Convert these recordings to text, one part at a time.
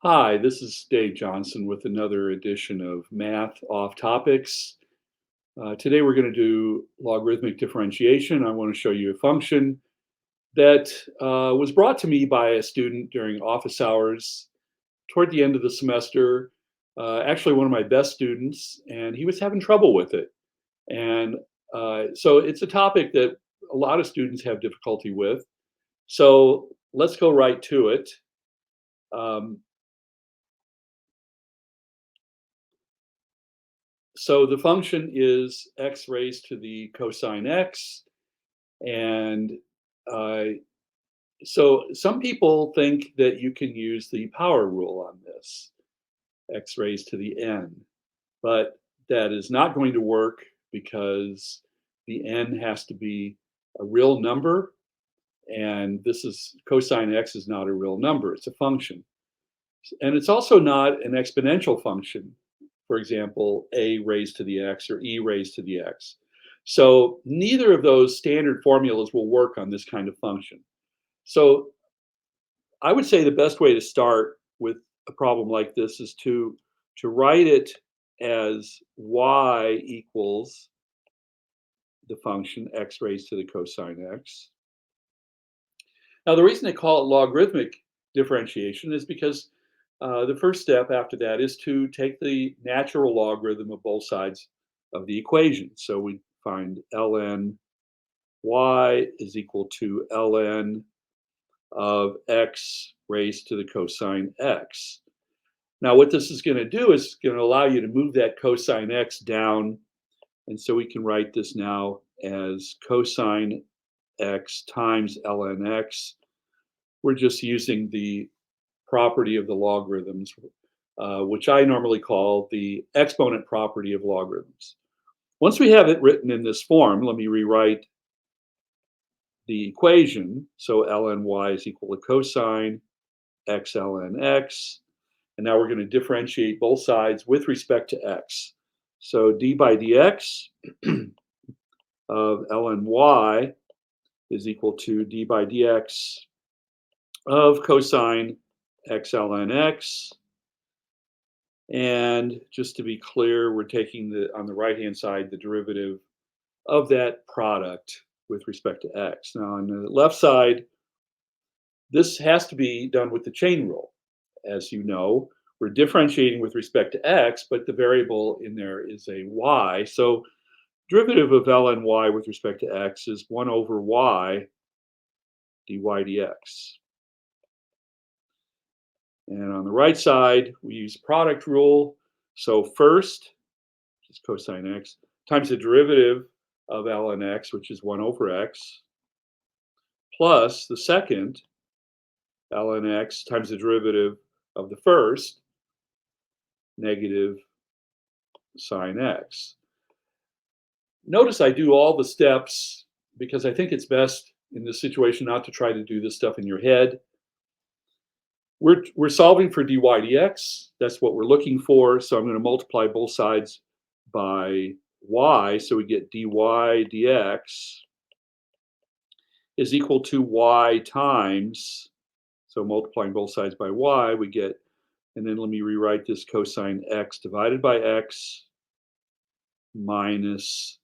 Hi, this is Dave Johnson with another edition of Math Off Topics. Today we're going to do logarithmic differentiation. I want to show you a function that was brought to me by a student during office hours toward the end of the semester. Actually, one of my best students, and he was having trouble with it. And so it's a topic that a lot of students have difficulty with. So let's go right to it. Um, So the function is x raised to the cosine x. And uh, so some people think that you can use the power rule on this, x raised to the n. But that is not going to work because the n has to be a real number. And this is cosine x is not a real number, it's a function. And it's also not an exponential function. For example, a raised to the x or e raised to the x. So neither of those standard formulas will work on this kind of function. So I would say the best way to start with a problem like this is to write it as y equals the function x raised to the cosine x. Now, the reason they call it logarithmic differentiation is because the first step after that is to take the natural logarithm of both sides of the equation. So we find ln y is equal to ln of x raised to the cosine x. Now, what this is going to do is going to allow you to move that cosine x down. And so we can write this now as cosine x times ln x. We're just using the property of the logarithms, which I normally call the exponent property of logarithms. Once we have it written in this form, let me rewrite the equation. So ln y is equal to cosine x ln x. And now we're going to differentiate both sides with respect to x. So d by dx of ln y is equal to d by dx of cosine x ln x. And just to be clear, we're taking on the right-hand side, the derivative of that product with respect to x. Now, on the left side, this has to be done with the chain rule. As you know, we're differentiating with respect to x, but the variable in there is a y. So derivative of ln y with respect to x is 1 over y dy dx. And on the right side, we use product rule. So first, which is cosine x, times the derivative of ln x, which is 1 over x, plus the second, ln x, times the derivative of the first, negative sine x. Notice I do all the steps because I think it's best in this situation not to try to do this stuff in your head. We're solving for dy dx. That's what we're looking for. So I'm going to multiply both sides by y. So we get dy dx is equal to y times, so multiplying both sides by y, we get, and then let me rewrite this cosine x divided by x minus,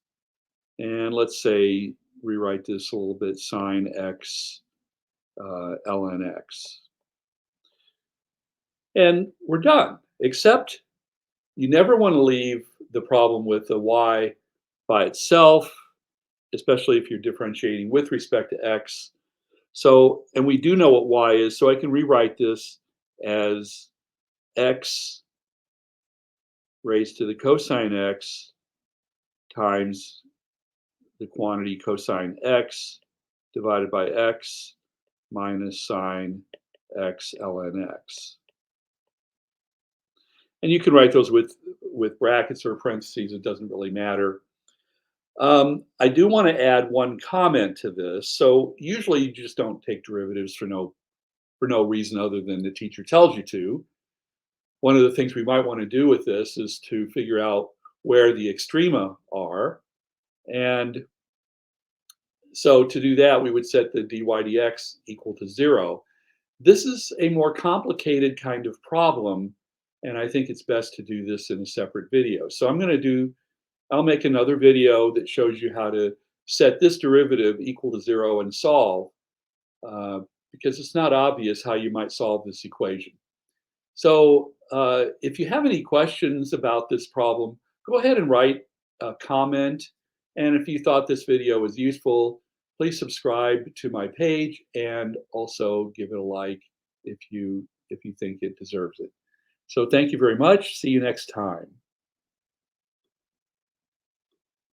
and let's say rewrite this a little bit, sine x ln x. And we're done, except you never want to leave the problem with the y by itself, especially if you're differentiating with respect to x. So, and we do know what y is, so I can rewrite this as x raised to the cosine x times the quantity cosine x divided by x minus sine x ln x. And you can write those with brackets or parentheses, it doesn't really matter. I do want to add one comment to this. So usually you just don't take derivatives for no reason other than the teacher tells you to. One of the things we might want to do with this is to figure out where the extrema are. And so to do that, we would set the dy dx equal to 0. This is a more complicated kind of problem, and I think it's best to do this in a separate video. So I'll make another video that shows you how to set this derivative equal to 0 and solve, because it's not obvious how you might solve this equation. So if you have any questions about this problem, go ahead and write a comment. And if you thought this video was useful, please subscribe to my page and also give it a like if you think it deserves it. So thank you very much. See you next time.